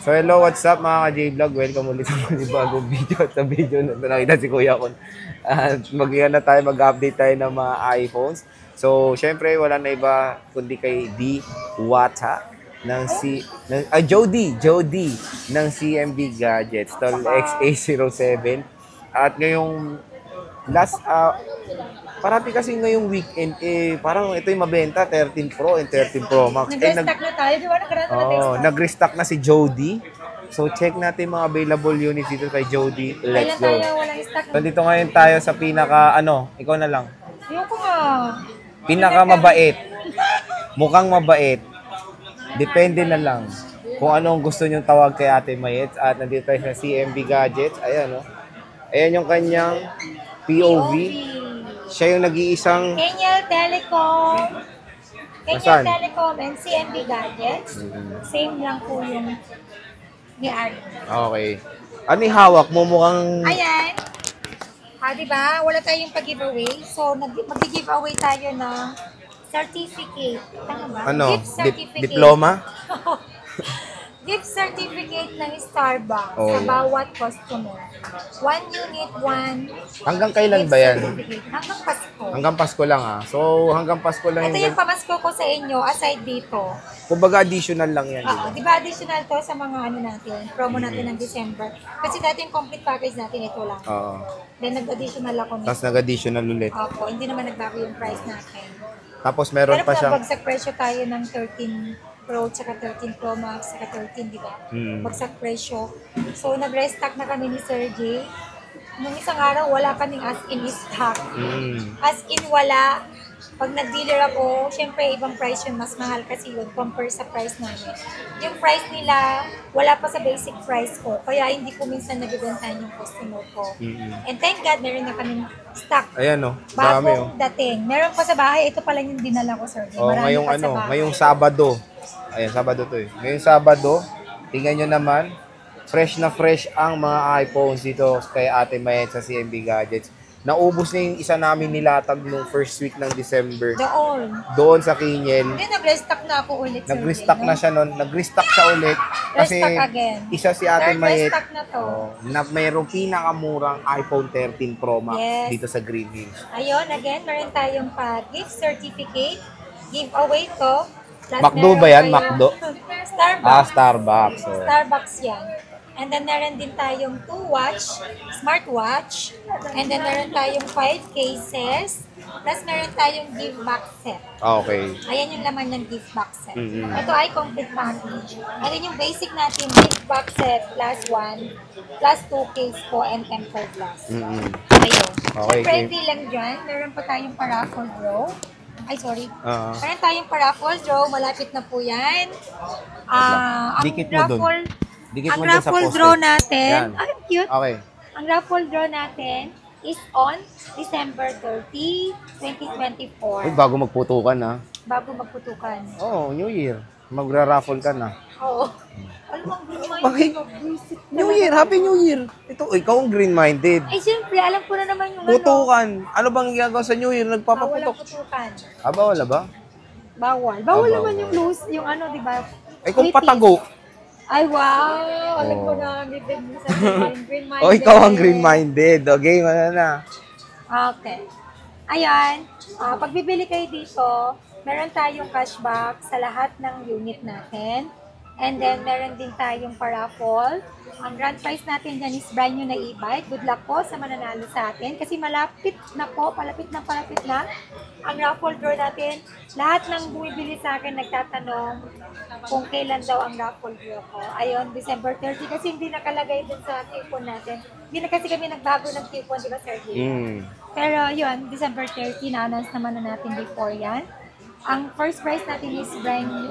So hello, what's up mga ka-J-Vlog? Welcome ulit sa bagong video. At sa video na ito nakita si Kuya Kon. At mag-update tayo ng mga iPhones. So syempre wala na iba kundi kay D. Wata ng Jody ng CMB Gadgets, Tol XA07. At ngayong parati kasi ngayong weekend, parang ito yung mabenta, 13 Pro and 13 Pro Max. Nag-restock na tayo, di ba? Nag-restock na si Jody. So, check natin mga available units dito kay Jody. Let's go. So, dito ngayon tayo sa ikaw na lang. Ayoko nga. Pinaka-mabait. Mukhang mabait. Depende na lang kung anong gusto nyong tawag kay Ate Mayet. At nandito tayo sa CMB Gadgets. Ayan, no? Ayan yung kanyang POV. Siya yung nag-iisang Kenyal Telecom. Kenyal Telecom and CMB Gadgets. Same lang po yung ni Ari. Okay. Ano yung hawak mo? Mukhang... Ayan. Diba? Wala tayong pag-giveaway. So, mag-giveaway tayo ng certificate. Tama ba? Ano? Gift certificate. Diploma? Gift certificate ng Starbucks sa bawat customer. 1 unit, 1. Hanggang kailan ba yan? Hanggang Pasko. Hanggang Pasko lang So, hanggang Pasko lang ito yung pamasko ko sa inyo, aside dito. Kumbaga additional lang yan. Di ba additional to sa mga natin, promo natin ng December. Kasi dati yung complete package natin, ito lang. Then nag-additional ako nito. Tapos nag-additional ulit. Opo, hindi naman nagbago yung price natin. Tapos meron pa siyang... Pero bagsak presyo tayo ng 13 Pro, tsaka 13 Pro Max, tsaka 13, di ba? Bagsak presyo. So, nag-restock na kami ni Sir J. Nung isang araw, wala kaming as-in stock. As-in, wala. Pag nag-dealer ako, syempre, ibang price yun. Mas mahal kasi yun, compare sa price namin. Yung price nila, wala pa sa basic price ko. Kaya hindi ko minsan nagibentahan yung customer ko. And thank God, meron na kaming stock. Ayan, no? Dami, bagong dating. Meron pa sa bahay. Ito pa lang yung dinala ko, Sir J. Ngayong Sabado. Ayan, Sabado to eh. Ngayong Sabado, tingnan nyo naman, fresh na fresh ang mga iPhones dito kay Ate Mayet sa CMB Gadgets. Naubos na yung isa namin nilatag nung first week ng December. Doon sa Kinyel. Hindi, nag-restock na ako ulit. Nag-restock na siya nun. Nag-restock siya ulit. Kasi isa si Ate Mayet na to. Na mayroong pinakamurang iPhone 13 Pro Max dito sa Green Hills. Ayun, again, meron tayong gift certificate. Giveaway to. McDo ba yan? McDo? Starbucks. Starbucks. Starbucks yan. And then meron din tayong 2 smartwatch. And then meron tayong 5 cases. Plus meron tayong gift box set. Okay. Ayan yung laman ng gift box set. Ito ay complete package. And then yung basic natin, gift box set plus 1, plus 2 case po and tempered glass. Ayun. Okay. Siyempre, hindi lang dyan. Meron pa tayong paraffle draw. Ay, sorry. Meron tayong paraffle draw. Malapit na po yan. Dikit mo dun. Ang raffle draw natin, ay, cute. Okay. Ang raffle draw natin is on December 30, 2024. Uy, bago magputukan ha. Bago magputukan. Oo, New Year. Magra-raffle ka na. Oo. Alam mo, green-minded. New Year, Happy New Year. Ikaw ang green-minded. Ay, siyempre, alam ko na naman yung putukan. Ano bang ginagawa sa New Year? Nagpapaputok. Walang putukan. Wala ba? Bawal. Bawal naman yung loose, yung di ba? Ay, kung patago. Ay, wow! Alam ko na, bibig mo sa green-minded. Ikaw ang green-minded. Okay, na. Okay. Ayan. Pag bibili kayo dito, meron tayong cashback sa lahat ng unit natin. And then, meron din tayong paraffle. Ang grand prize natin dyan is brand new na e-bike. Good luck po sa mananalo sa atin. Kasi malapit na po, palapit na ang raffle draw natin. Lahat ng bumibili sa akin nagtatanong kung kailan daw ang raffle draw ko. Ayun, December 30. Kasi hindi nakalagay dun sa coupon natin. Hindi na kasi kami nagbago ng coupon, di ba, Sir G? Pero yun, December 30, na-announce naman na natin before yan. Ang first prize natin is brand new,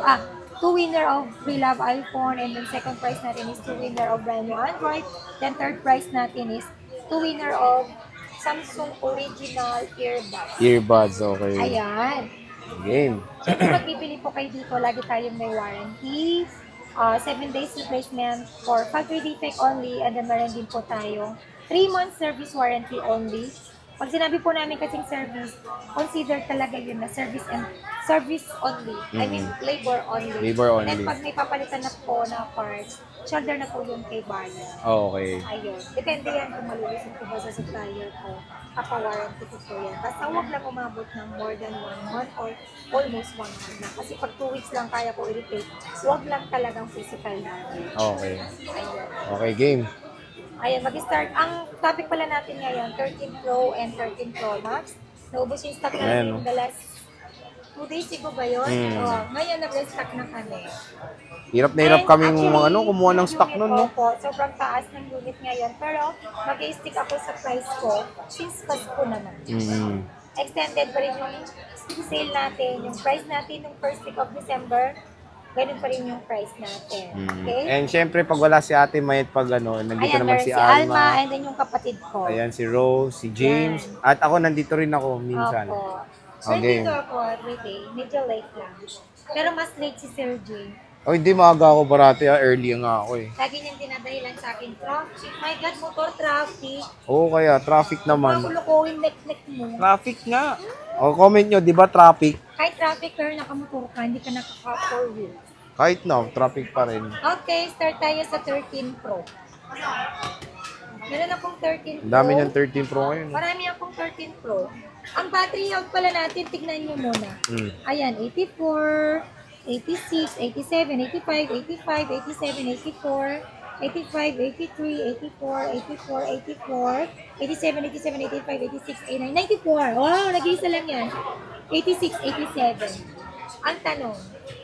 2 winner of free love iPhone, and then second prize natin is 2 winner of brand new Android. Then third prize natin is 2 winner of Samsung original earbuds. Earbuds, okay. Ayan. Game. Siyempre, magbibili po kayo dito, lagi tayong may warranty. 7 days replacement for factory defect only, and then meron din po tayong 3 months service warranty only. Pag sinabi po namin kasing service, consider talaga yun na service and service only. I mean, labor only. Labor only. And pag may papalitan na po na parts, shoulder na po yung kay buyer. Okay. Ayun. Depende yan kung malulusot ko ba sa supplier ko. Kapa-warranty ko po yan. Basta huwag lang umabot ng more than 1 month or almost 1 month na. Kasi pag 2 weeks lang kaya ko i-repair, huwag lang talagang physical damage. Okay. Ayun. Okay, game. Ayan, mag-start. Ang topic pala natin ngayon, 13 Pro and 13 Pro Max. Naubos yung stock natin the last 2 days ago ba yun? Ngayon, nag-restock na kami. Hirap na hirap kaming kumuha ng stock nun, no? Opo, sobrang taas ng unit ngayon. Pero, mag-i-stick ako sa price ko since Pasko naman. Extended pa rin yung sale natin. Yung price natin ng first week of December, ganun pa rin yung price natin. Okay? And syempre, pag wala si Ate Mayet, pag nandito Ayan, naman meron si si Alma, Alma. and then yung kapatid ko. Ayan, si Rose, si James. At ako, nandito rin ako minsan. Opo. Okay. Nandito ako everyday. Medyo late lang. Pero mas late si Sir Jay. Oh, hindi maaga ako parati. Early nga ako eh. Lagi niyang dinadahilan sa akin, traffic. My God, motor traffic. Oo, kaya traffic naman. Makulokohin nek-nek mo. Traffic nga. O, comment nyo, di ba traffic? Kahit traffic pero nakamotor ka, hindi ka nakaka-4 wheels. Kahit na, traffic pa rin. Okay, start tayo sa 13 Pro. Meron akong 13 Pro. Ang dami niyang 13 Pro ngayon. Marami akong 13 Pro. Ang battery health pala natin, tignan nyo muna. Ayan, 84, 86, 87, 85, 85, 87, 84, 85, 83, 84, 84, 84, 87, 87, 85, 86, 89, 94. Wow, nag-iisa lang yan. 86, 87. Ang tanong,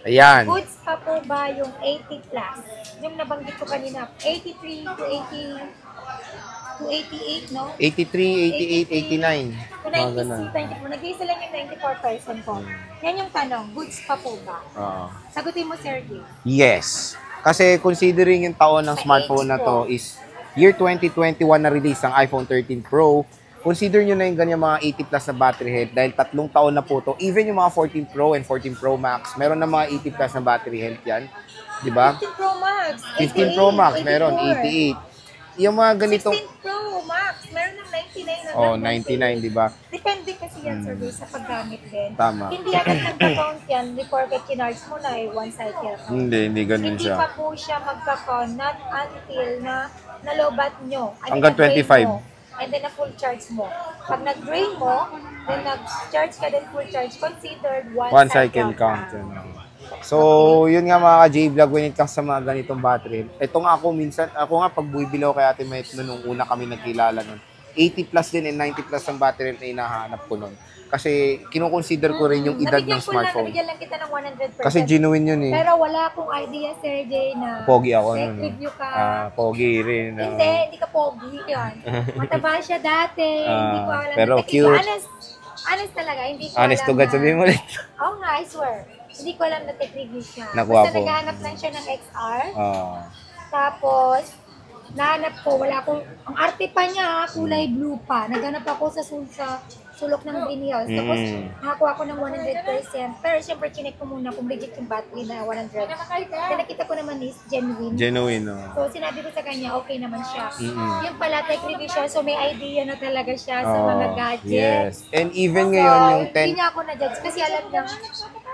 Ayan. goods pa po ba yung 80 plus? Yung nabanggit ko kanina, 83 to 80 to 88, no? 83, 88, 89. To 96, 94. Nag-iisa lang yung 94% po. Yan yung tanong, goods pa po ba? Oo. Sagutin mo, Sergey. Yes. Kasi considering yung taon ng smartphone na to is year 2021 na release ang iPhone 13 Pro, consider nyo na yung ganyan mga 80 plus na battery health dahil 3 taon na po to. Even yung mga 14 Pro and 14 Pro Max, meron na mga 80 plus na battery health yan. Diba? 15 Pro Max. 15 Pro Max, meron 88. Yung mga ganitong... 16 Pro Max, meron ng 99 na Oh, lang. 99, diba? Depende kasi yan, Sergey, sa paggamit din. Tama. Hindi agad nagka-count yan before ka kinarge mo na one cycle. Hindi ganun Hindi siya. pa po siya magka-count, not until na nalobat nyo. Hanggang na-drain 25. mo, and then na-full charge mo. Pag nag-drain mo, then nag-charge ka din full charge, considered One cycle count. So, yun nga mga ka-J-Vlog, when it comes sa mga ganitong battery, ito nga ako minsan, ako nga pag buibilaw kay Ate Mayet nung una kami nagkilala nun, 80 plus din and 90 plus ang battery na hinahanap ko nun. Kasi kinukonsider ko rin yung edad ng smartphone. Nabigyan lang kita ng 100%. Kasi genuine yun eh. Pero wala akong idea, Sergey, na Pogi ako tech nun. review ka. Pogi rin. Hindi ka pogi yan. Mataba siya dati. Hindi ko alam. Pero na cute. Honest talaga. Hindi ko Honest alam to God, sabihin mo ulit. Oo nga, I swear. Hindi ko alam na tech review siya. Nakuha Basta po. naghahanap lang siya ng XR. Oo. Tapos, nahanap ko, wala akong, ang arte pa niya, kulay blue pa. Naghanap ako sa sulok ng Green Hills. Tapos, nakakuha ko ng 100%. Pero, syempre, chinek ko muna kung legit yung battery na 100. Then, nakita ko naman is genuine. Genuine, So, sinabi ko sa kanya, okay naman siya. Yung pala, tech review siya, so may idea na talaga siya sa mga gadgets. Yes. And even ngayon, yung Hindi 10... niya ako na-judge kasi alam niya,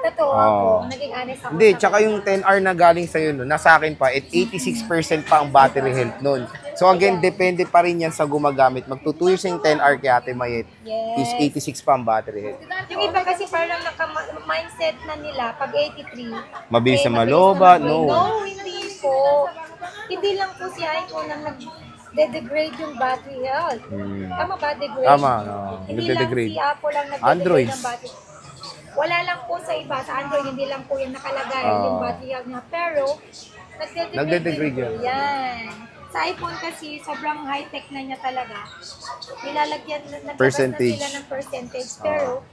totoo ako, naging honest ako. Hindi, sa tsaka kanya. yung 10R na galing sa'yo, no, nasa akin pa, at 86% pa ang battery health nun. So again, depende pa rin yan sa gumagamit. Magto 2 years yung 10R kay Ate Mayet is 86 pa ang battery health. Yung iba kasi parang naka-mindset na nila, pag 83, Mabilis na mabilis malobat, na no. No, hindi po. Hindi lang po si iPhone ang nag-degrade yung battery health. Tama ba, degrade? Tama, no. Hindi lang Nagde-degrade. si Apple lang Android. nag-degrade ng battery. Wala lang po sa iba. Sa Android, hindi lang po yung nakalagay yung battery health niya. Pero, Nagde-degrade yun. Yan. Sa iPhone kasi, sobrang high-tech na niya talaga. Nilalagyan, naglabas na Percentage. sila ng percentage. Pero,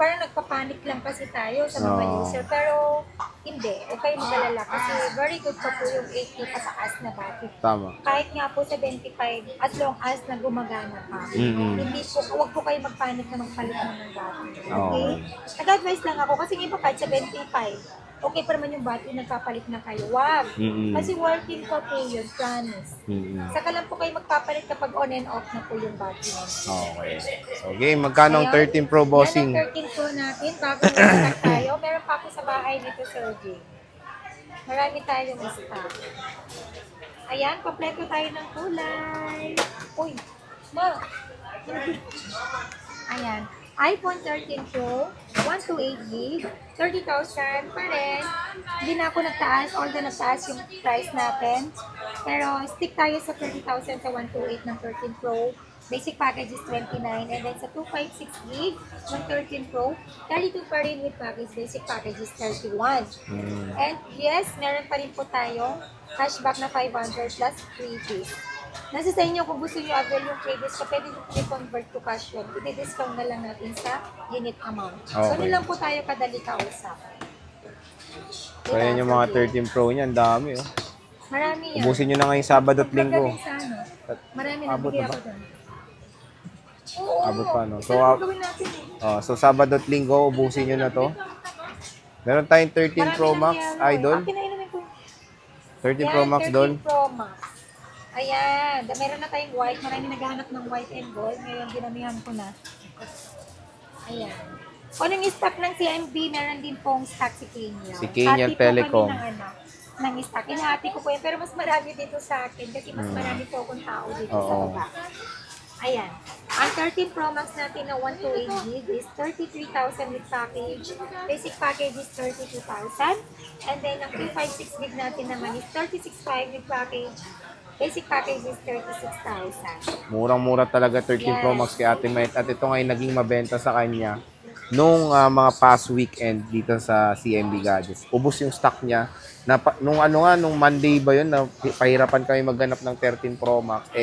parang nagpapanik lang kasi tayo sa mga user. Pero, hindi. Huwag kayong mag-alala. Kasi very good pa po yung 80 pataas na battery. Tama. Kahit nga po 75, as long as na gumagana pa. Hindi po, huwag po kayo magpanik na magpalit na ng battery. Okay? Nag-advise lang ako kasi yung iba kahit 75. okay pa naman yung battery, nagpapalit na kayo. Wag! Kasi working pa po yun, promise. Saka lang po kayo magpapalit kapag on and off na po yung battery. Okay. So, game, magkano ang 13 Pro, bossing? Yan ang 13 Pro natin, bago stock tayo. Meron pa ako sa bahay nito, Sir Jay. Marami tayong stock. Ayan, kompleto tayo ng kulay. Uy, ma! Ayan. iPhone 13 Pro, 128GB, 30,000 pa rin. Hindi na ako nagtaas, although nagtaas yung price natin. Pero stick tayo sa 30,000 sa 128 ng 13 Pro. Basic package is 29, and then sa 256GB ng 13 Pro, 32 pa rin with package. Basic package is 31. And yes, meron pa rin po tayong cashback na 500 plus freebies. Nasa sa inyo kung gusto nyo avail yung freebies, so pwede nyo i-convert to cash yun. I-discount na lang natin sa unit amount. So, Okay. lang po tayo kadali kausap. So, yan yung mga 13 Pro niya. Ang dami, oh. Marami yan. Ubusin nyo na ngayong Sabado at Linggo. Pagdating sa ano, marami na Abot bigay na ba? ako doon. Oo, Abot pa, no? isa lang po gawin natin eh. So, Sabado at Linggo, ubusin nyo na to. Meron tayong 13 Pro Marami Max, nang yellow eh. idol. Pinainumin ko. 13 Pro Max doon. 13 Pro Max. Ayan, meron na tayong white. Marami naghahanap ng white and gold. Ngayon, dinamihan ko na. Ayan. Kung yung stock ng CMB, meron din pong stock si Kenya. Si Kenya Hati Telecom. po kami ng stock. Inahati ko po yan. Pero mas marami dito sa akin kasi mas marami po akong tao dito sa Oo. baba. Ayan. Ang 13 Pro Max natin na 128GB is 33,000 with package. Basic package is 32,000. And then, ang 256GB natin naman is 36,500 with package. Basic package is 36,000. Murang-mura talaga 13 Pro Max kay Ate Mayet. At ito ngayon naging mabenta sa kanya nung mga past weekend dito sa CMB Gadgets. Ubus yung stock niya. Nung Monday ba yun, na pahirapan kami maghanap ng 13 Pro Max.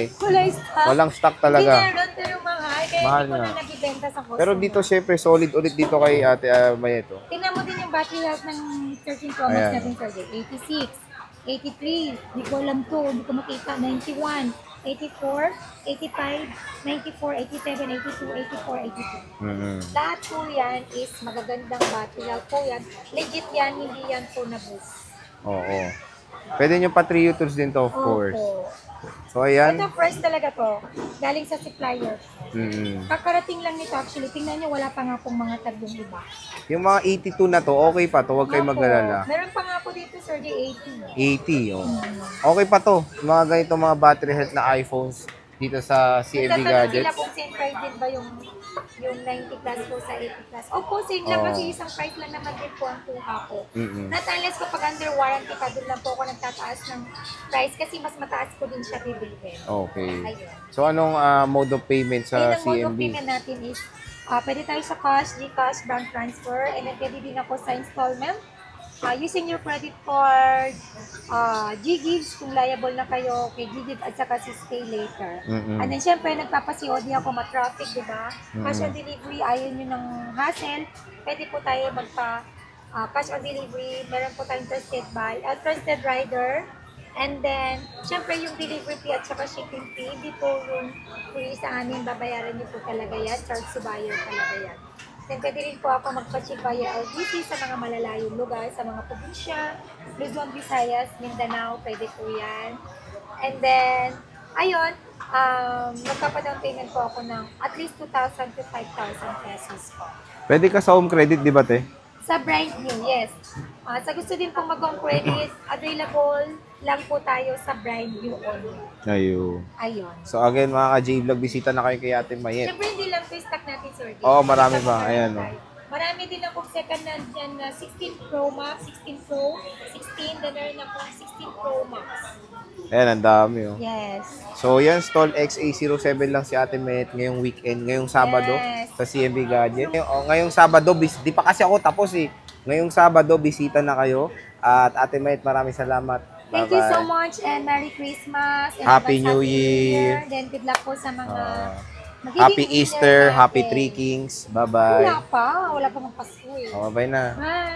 Walang stock talaga. Hindi meron, pero mahal. Kaya Mahal hindi ko nga. na nagibenta sa customer. Pero dito syempre solid ulit dito kay Ate Mayet. Oh. Tingnan mo din yung battery health ng 13 Pro Max Ayan. natin, Sir Jay. 86, 83, hindi ko alam to, hindi ko makita, 91, 84, 85, 94, 87, 82, 84, 82. Lahat po yan is magagandang battery health po yan. Legit yan, hindi yan po na-boost. Oo. Pwede nyo pa 3 tools din to, of course. Opo. So, ayan. Ito fresh talaga to. Galing sa supplier. Mm. Kakarating lang nito actually. Tingnan nyo, wala pa nga pong mga tag yung iba. Yung mga 82 na to, okay pa to. Huwag kayo Opo. mag-alala. Meron pa nga po dito, Sir, di 80. 80, oh. Okay pa to. Mga ganito mga battery health na iPhones dito sa CMB Nagtatanong sila Gadgets. kung same price din ba yung 90 plus po sa 80 plus. Opo, same lang Oo. kasi isang price lang naman din po ang kuha ko. Mm-mm. Not unless kapag under warranty pa, doon lang po ako nagtataas ng price kasi mas mataas ko din siya bibilhin. Okay. Ayun. So, anong mode of payment sa Ayun, ang mode of CMB? payment natin is, pwede tayo sa cash, GCash, bank transfer, and then pwede din ako sa installment. Using your credit card, G-Gives kung liable na kayo kay G-Gives at saka si Stay Later. And then syempre nagpapasiodi ako ma-traffic, di ba? Cash on delivery, ayaw nyo ng hassle, pwede po tayo cash on delivery, meron po tayong trusted rider, and then syempre yung delivery fee at saka shipping fee, hindi po yung free sa amin, babayaran nyo po talaga yan, charge to buyer talaga yan. Then pwede rin po ako magpa-check via LBC sa mga malalayong lugar, sa mga probinsya, Luzon, Visayas, Mindanao, pwede po yan. And then, ayun, magpapadown payment po ako ng at least 2,000 to 5,000 pesos po. Pwede ka sa home credit, di ba, te? Sa brand new, yes. Sa gusto din pong mag-home credit, available lang po tayo sa brand new only. Ayun. Ayun. So, again, mga ka-J-Vlog, bisita na kayo kay Ate Mayet. Siyempre, hindi lang po yung stock natin, Sir. Oo, marami Stock pa. na Ayan, tayo. Marami din ako second hand dyan na 16 Pro Max, 16 Pro, 16, then meron ako 16 Pro Max. Ayan, ang dami, oh. Yes. So, yan, stall XA07 lang si Ate Mayet ngayong weekend, ngayong Sabado Yes. sa CMB Gadget. Ngayong Sabado, di pa kasi ako tapos eh. Ngayong Sabado, bisita na kayo. At Ate Mayet, maraming salamat. Thank you so much and Merry Christmas. And Happy advance New Happy Year. Then good luck po sa mga magiging Happy leader Easter, natin. Happy Three Kings. Bye-bye. Wala pa magpasko eh. Bye-bye na. Bye.